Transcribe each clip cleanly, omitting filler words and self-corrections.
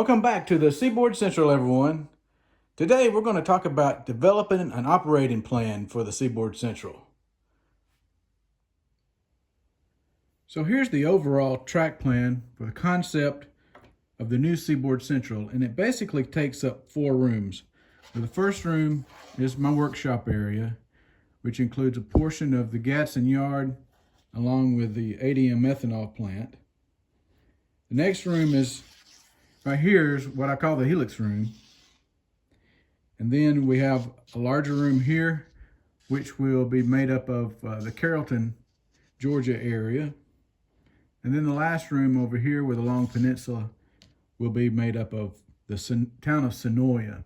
Welcome back to the Seaboard Central, everyone. Today we're going to talk about developing an operating plan for the Seaboard Central. So here's the overall track plan for the concept of the new Seaboard Central, and it basically takes up 4 rooms. So the first room is my workshop area, which includes a portion of the Gadsden Yard along with the ADM ethanol plant. The next room is right here is what I call the Helix room. And then we have a larger room here, which will be made up of the Carrollton, Georgia area. And then the last room over here with a long peninsula will be made up of the town of Sonoya.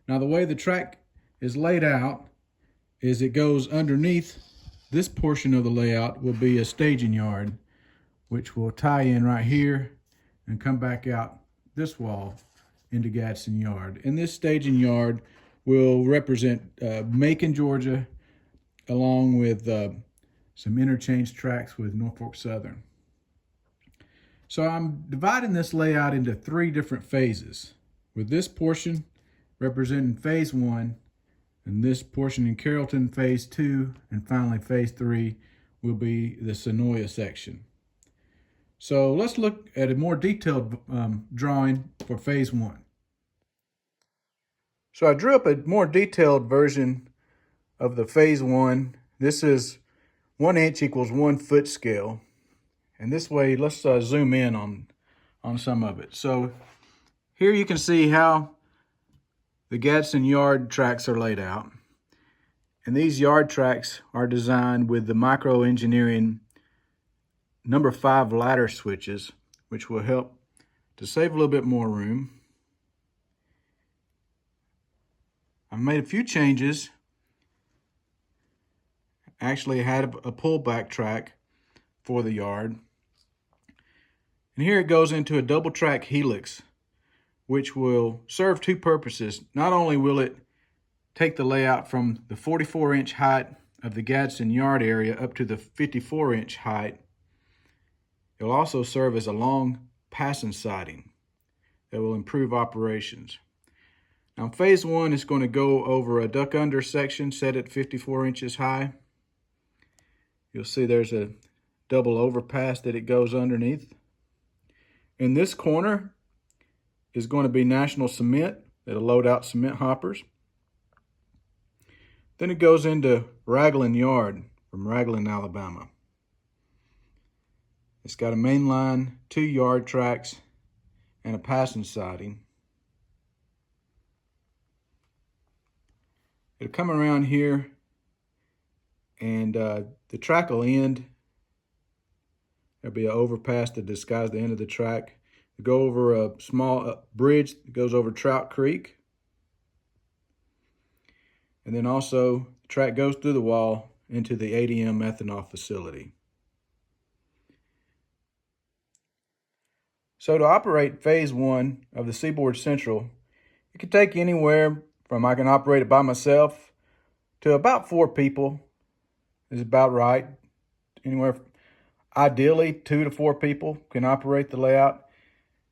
Now the way the track is laid out is it goes underneath this portion of the layout will be a staging yard, which will tie in right here and come back out this wall into Gadsden Yard. And this staging yard will represent Macon, Georgia, along with some interchange tracks with Norfolk Southern. So I'm dividing this layout into 3 different phases, with this portion representing phase 1, and this portion in Carrollton, phase 2, and finally phase 3 will be the Sonoya section. So let's look at a more detailed drawing for phase 1. So I drew up a more detailed version of the phase 1. This is 1 inch equals 1 foot scale. And this way, let's zoom in on some of it. So here you can see how the Gadsden Yard tracks are laid out. And these yard tracks are designed with the micro engineering number 5 ladder switches, which will help to save a little bit more room. I've made a few changes. Actually, I had a pullback track for the yard. And here it goes into a double track helix, which will serve 2 purposes. Not only will it take the layout from the 44-inch height of the Gadsden Yard area up to the 54-inch height, it will also serve as a long passing siding that will improve operations. Now, phase 1 is going to go over a duck under section set at 54 inches high. You'll see there's a double overpass that it goes underneath. In this corner is going to be National Cement that'll load out cement hoppers. Then it goes into Raglan Yard from Raglan, Alabama. It's got a main line, 2 yard tracks, and a passing siding. It'll come around here, and the track will end. There'll be an overpass to disguise the end of the track. It'll go over a small bridge that goes over Trout Creek. And then also, the track goes through the wall into the ADM ethanol facility. So to operate phase 1 of the Seaboard Central, it can take anywhere from I can operate it by myself to about 4 people is about right. Anywhere, ideally 2 to 4 people can operate the layout.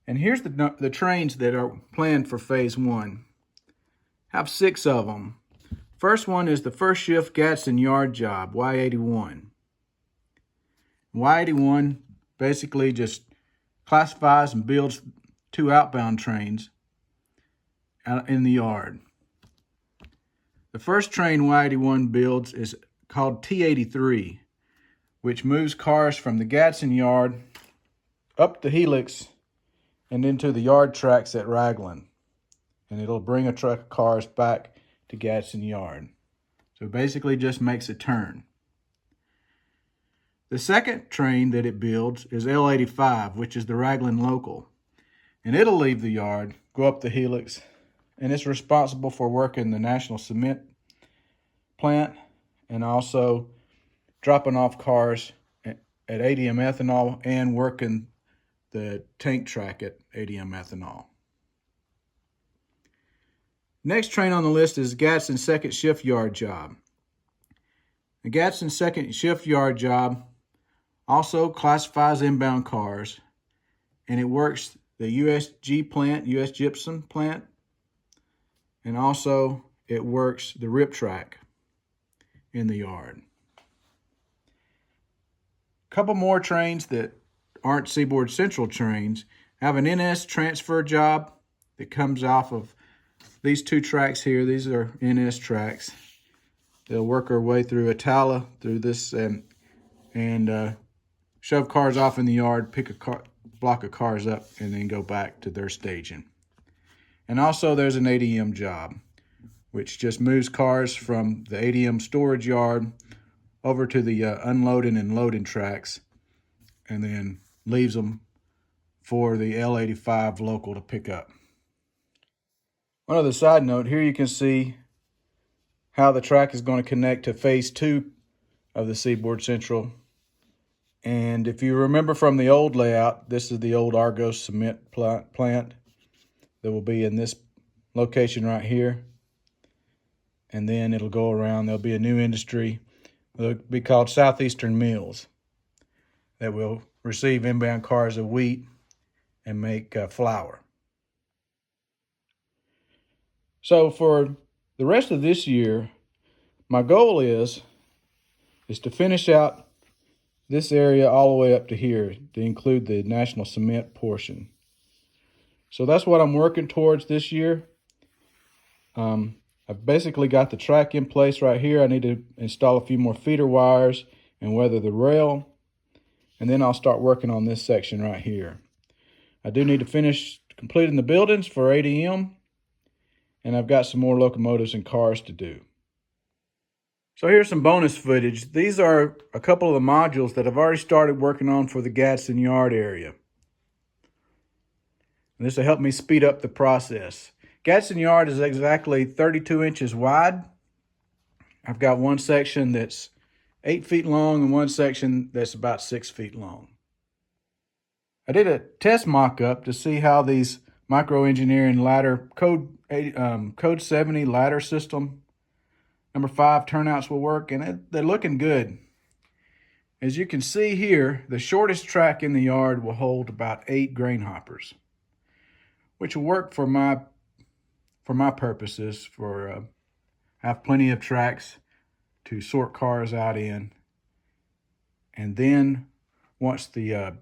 And here's the trains that are planned for phase 1. Have 6 of them. First one is the first shift Gadsden Yard job, Y81. Y81 basically just classifies and builds 2 outbound trains out in the yard. The first train Y81 builds is called T83, which moves cars from the Gadsden Yard up the Helix and into the yard tracks at Raglan. And it'll bring a truck of cars back to Gadsden Yard. So it basically just makes a turn. The second train that it builds is L85, which is the Raglan local. And it'll leave the yard, go up the Helix, and it's responsible for working the National Cement plant and also dropping off cars at ADM ethanol and working the tank track at ADM ethanol. Next train on the list is Gadsden second shift yard job. The Gadsden second shift yard job also classifies inbound cars, and it works the USG plant, US gypsum plant, and also it works the rip track in the yard. A couple more trains that aren't Seaboard Central trains have an NS transfer job that comes off of these two tracks here. These are NS tracks. They'll work their way through Atala, through this, and shove cars off in the yard, pick a block of cars up, and then go back to their staging. And also there's an ADM job, which just moves cars from the ADM storage yard over to the unloading and loading tracks, and then leaves them for the L85 local to pick up. One other side note, here you can see how the track is going to connect to phase 2 of the Seaboard Central. And if you remember from the old layout, this is the old Argos cement plant that will be in this location right here. And then it'll go around. There'll be a new industry. It'll be called Southeastern Mills that will receive inbound cars of wheat and make flour. So for the rest of this year, my goal is to finish out this area all the way up to here to include the National Cement portion. So that's what I'm working towards this year. I've basically got the track in place right here. I need to install a few more feeder wires and weather the rail. And then I'll start working on this section right here. I do need to finish completing the buildings for ADM. And I've got some more locomotives and cars to do. So here's some bonus footage. These are a couple of the modules that I've already started working on for the Gadsden Yard area. And this will help me speed up the process. Gadsden Yard is exactly 32 inches wide. I've got one section that's 8 feet long and one section that's about 6 feet long. I did a test mock-up to see how these microengineering ladder code 70 ladder system number 5 turnouts will work, and they're looking good. As you can see here, the shortest track in the yard will hold about 8 grain hoppers, which will work for my purposes. Have plenty of tracks to sort cars out in, and then once the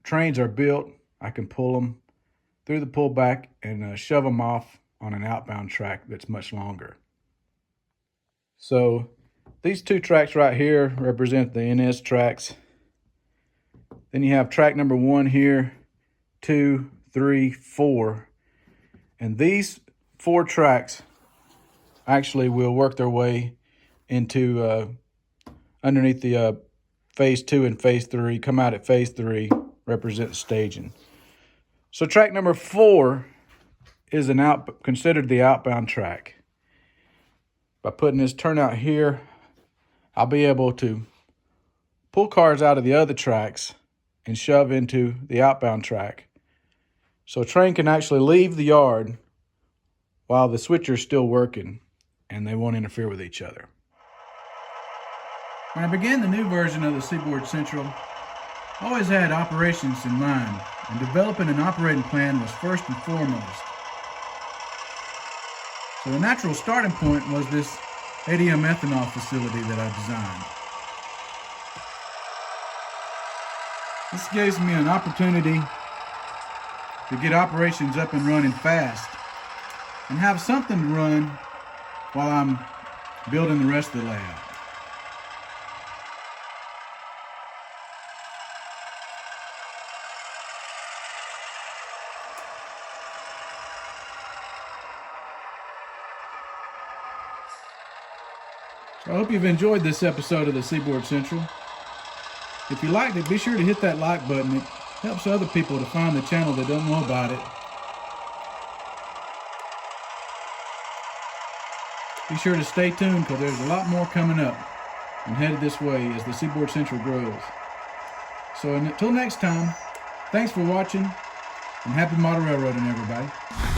trains are built, I can pull them through the pullback and shove them off on an outbound track that's much longer. So these two tracks right here represent the NS tracks. Then you have track number 1 here, 2, 3, 4. And these 4 tracks actually will work their way into underneath the phase 2 and phase 3, come out at phase 3, represent staging. So track number 4 is considered the outbound track. By putting this turnout here, I'll be able to pull cars out of the other tracks and shove into the outbound track. So a train can actually leave the yard while the switcher's still working, and they won't interfere with each other. When I began the new version of the Seaboard Central, I always had operations in mind, and developing an operating plan was first and foremost. So the natural starting point was this ADM ethanol facility that I designed. This gives me an opportunity to get operations up and running fast and have something to run while I'm building the rest of the layout. So I hope you've enjoyed this episode of the Seaboard Central. If you liked it, be sure to hit that like button. It helps other people to find the channel that don't know about it. Be sure to stay tuned because there's a lot more coming up and headed this way as the Seaboard Central grows. So until next time, thanks for watching and happy model railroading, everybody.